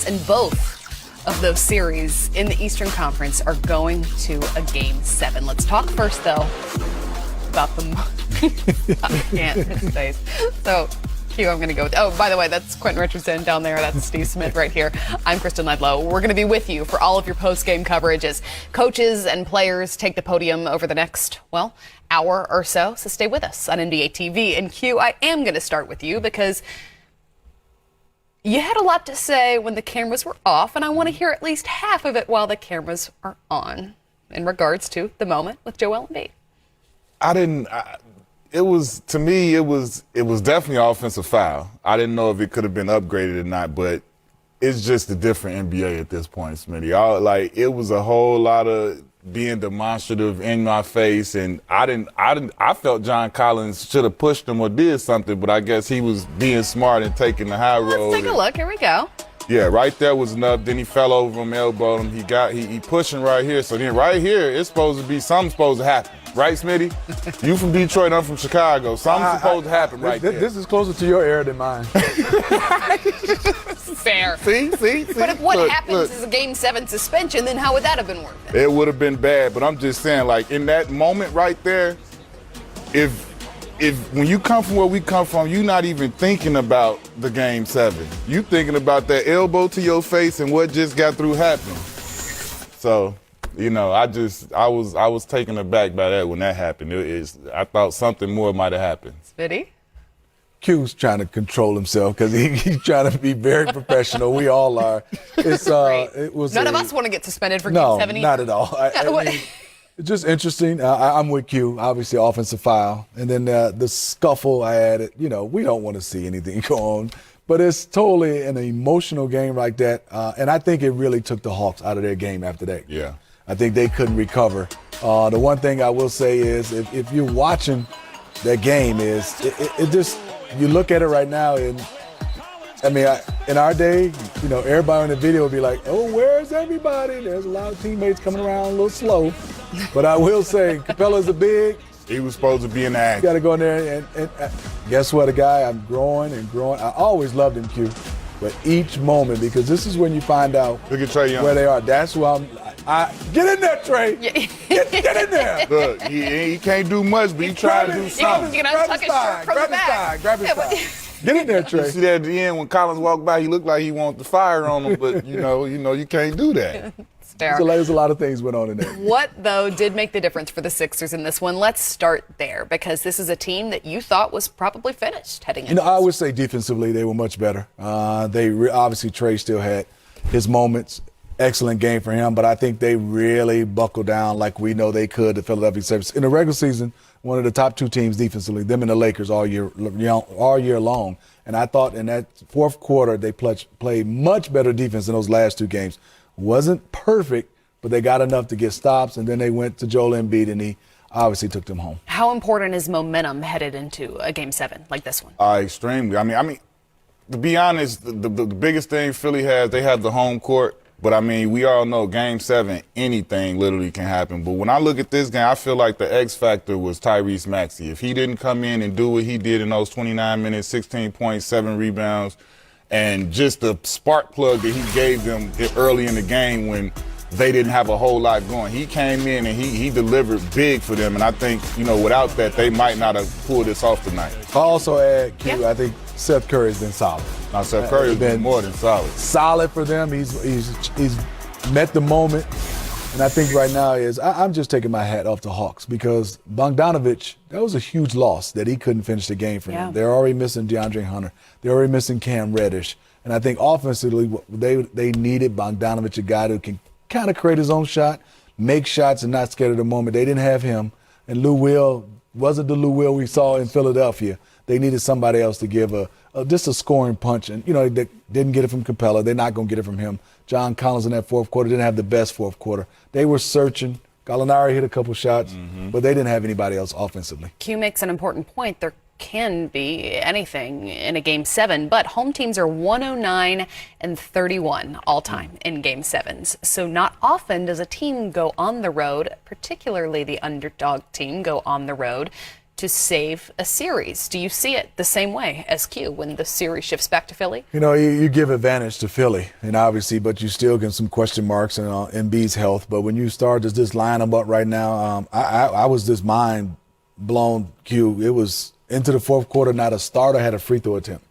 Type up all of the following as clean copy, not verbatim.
games, and both of those series in the Eastern Conference are going to a Game 7. Let's talk first, though, about I can't, his face. So, Q, I'm going to go with, oh, by the way, that's Quentin Richardson down there. That's Steve Smith right here. I'm Kristen Ledlow. We're going to be with you for all of your post-game coverage as coaches and players take the podium over the next, hour or so. So stay with us on NBA TV. And Q, I am going to start with you because you had a lot to say when the cameras were off, and I want to hear at least half of it while the cameras are on in regards to the moment with Joel Embiid. It was definitely an offensive foul. I didn't know if it could have been upgraded or not, but it's just a different NBA at this point, Smitty. It was a whole lot of being demonstrative in my face, and I felt John Collins should have pushed him or did something, but I guess he was being smart and taking the high road. Let's take a look. Here we go. Yeah, right there was enough. Then he fell over him, elbowed him. He pushing right here. So then right here, it's supposed to be something supposed to happen. Right, Smitty? You from Detroit, I'm from Chicago. Something's supposed to happen right there. This is closer to your era than mine. Fair. See? But if what happens is a Game 7 suspension, then how would that have been worth it? It would have been bad, but I'm just saying, in that moment right there, if when you come from where we come from, you're not even thinking about the Game 7. You thinking about that elbow to your face and what just got through happening. So, I was taken aback by that when that happened. I thought something more might have happened. Smitty? Q's trying to control himself because he's trying to be very professional. We all are. None of us want to get suspended for Game 7 either. No, not at all. I mean, it's just interesting. I'm with Q. Obviously, offensive foul. And then the scuffle I added. We don't want to see anything go on. But it's totally an emotional game like that. And I think it really took the Hawks out of their game after that. Yeah. I think they couldn't recover. The one thing I will say is if you're watching that game is it just, you look at it right now and in our day, everybody in the video would be like, oh, where's everybody? There's a lot of teammates coming around a little slow. But I will say, Capella's a big. He was supposed to be in the action. You got to go in there and guess what, a guy, I'm growing and growing. I always loved him, Q. But each moment, because this is when you find out Look at Trae Young. where they are. That's why get in there, Trae. Get in there. Look, he can't do much, but he trying to do something. Grab his thigh. Get in there, Trae. You see that at the end when Collins walked by, he looked like he wanted the fire on him, but you can't do that. There's a lot of things went on in there. What, though, did make the difference for the Sixers in this one? Let's start there, because this is a team that you thought was probably finished heading into I would say defensively they were much better. Obviously, Trae still had his moments. Excellent game for him, but I think they really buckled down like we know they could, the Philadelphia 76ers. In the regular season, one of the top two teams defensively, them and the Lakers all year long. And I thought in that fourth quarter they played much better defense in those last two games. Wasn't perfect, but they got enough to get stops, and then they went to Joel Embiid, and he obviously took them home. How important is momentum headed into a Game 7 like this one? Extremely. I mean, to be honest, the biggest thing Philly has, they have the home court. But, we all know Game 7, anything literally can happen. But when I look at this game, I feel like the X factor was Tyrese Maxey. If he didn't come in and do what he did in those 29 minutes, 16 points, 7 rebounds, and just the spark plug that he gave them early in the game when they didn't have a whole lot going. He came in and he delivered big for them. And I think, without that, they might not have pulled this off tonight. I'll also add, Q, I think Seth Curry has been solid. Now, Seth Curry has been more than solid. Solid for them. He's met the moment. And I think right now I'm just taking my hat off to Hawks because Bogdanovich, that was a huge loss that he couldn't finish the game for them. They're already missing DeAndre Hunter. They're already missing Cam Reddish. And I think offensively, they needed Bogdanovich, a guy who can kind of create his own shot, make shots, and not scared of the moment. They didn't have him. And Lou Will wasn't the Lou Will we saw in Philadelphia. They needed somebody else to give just a scoring punch. And, they didn't get it from Capella. They're not going to get it from him. John Collins in that fourth quarter didn't have the best fourth quarter. They were searching. Gallinari hit a couple shots, but they didn't have anybody else offensively. Q makes an important point. There can be anything in a Game 7, but home teams are 109-31 all time in Game 7s. So not often does a team go on the road, particularly the underdog team, go on the road to save a series. Do you see it the same way as Q when the series shifts back to Philly? You know, you give advantage to Philly, and obviously, but you still get some question marks on Embiid's health. But when you start to just line them up right now, I was just mind blown, Q. It was into the fourth quarter, not a starter had a free throw attempt.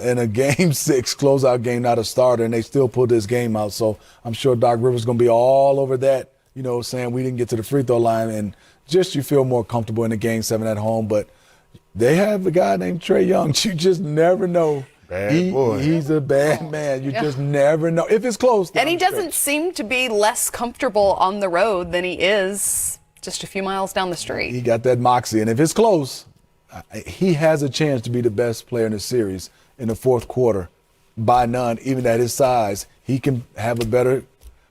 In a game 6 closeout game, not a starter, and they still pulled this game out. So I'm sure Doc Rivers going to be all over that, you know, saying we didn't get to the free throw line, and just you feel more comfortable in the game 7 at home. But they have a guy named Trae Young. You just never know. Bad boy. He's a bad man. You just never know. If it's close. And he doesn't seem to be less comfortable on the road than he is just a few miles down the street. He got that moxie, and if it's close, he has a chance to be the best player in the series in the fourth quarter by none. Even at his size, he can have a better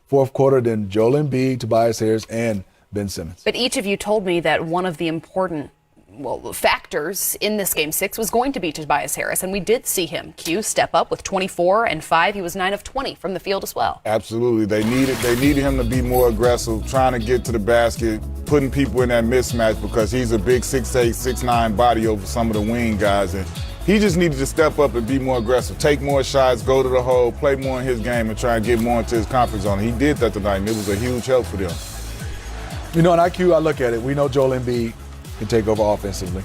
fourth quarter than Joel Embiid, Tobias Harris, and Ben Simmons. But each of you told me that one of the important factors in this game 6 was going to be Tobias Harris, and we did see him, Q, step up with 24 and 5. He was 9 of 20 from the field as well. Absolutely. They needed him to be more aggressive, trying to get to the basket, putting people in that mismatch because he's a big 6'8", 6'9" body over some of the wing guys. And he just needed to step up and be more aggressive, take more shots, go to the hole, play more in his game, and try and get more into his comfort zone. He did that tonight, and it was a huge help for them. You know, in IQ, I look at it. We know Joel Embiid can take over offensively.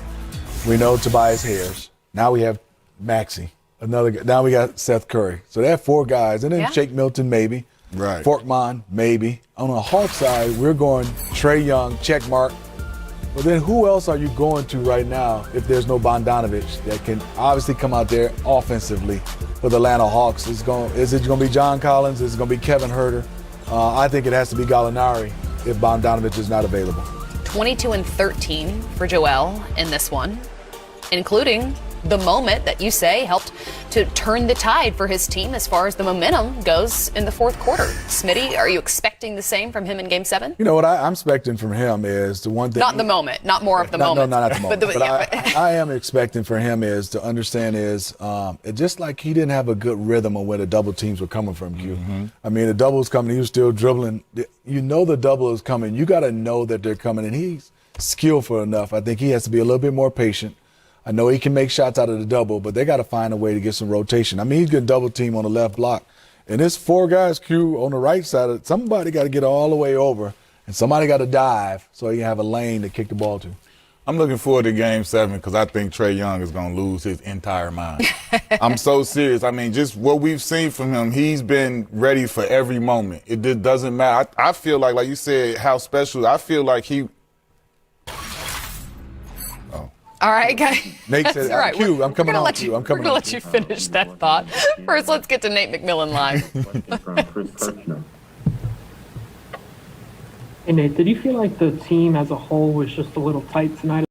We know Tobias Harris. Now we have Maxey, another guy. Now we got Seth Curry. So they have 4 guys. And then Shake Milton, maybe. Right. Forkman, maybe. On the Hawk side, we're going Trae Young, check mark. But then who else are you going to right now if there's no Bogdanovich that can obviously come out there offensively for the Atlanta Hawks? Is it going to be John Collins? Is it going to be Kevin Huerter? I think it has to be Gallinari if Bogdanovich is not available. 22 and 13 for Joel in this one, including the moment that you say helped to turn the tide for his team as far as the momentum goes in the fourth quarter. Smitty, are you expecting the same from him in Game 7? You know what I'm expecting from him is the one thing. Not the moment, not more of the moment. No, not the moment. But I am expecting for him is to understand is just like he didn't have a good rhythm on where the double teams were coming from, Q. Mm-hmm. I mean, the double was coming. He was still dribbling. You know the double is coming. You got to know that they're coming, and he's skillful enough. I think he has to be a little bit more patient. I know he can make shots out of the double, but they got to find a way to get some rotation. I mean, he's getting double team on the left block. And this 4 guys, Q, on the right side, somebody got to get all the way over, and somebody got to dive so you have a lane to kick the ball to. I'm looking forward to Game 7 because I think Trae Young is going to lose his entire mind. I'm so serious. I mean, just what we've seen from him, he's been ready for every moment. It doesn't matter. I feel like you said, how special. I feel like he – all right, guys. Nate said, right. Q, I'm coming on to you. I'm coming We're going on to let you finish that thought. First, let's get to Nate McMillan live. Hey, Nate, did you feel like the team as a whole was just a little tight tonight?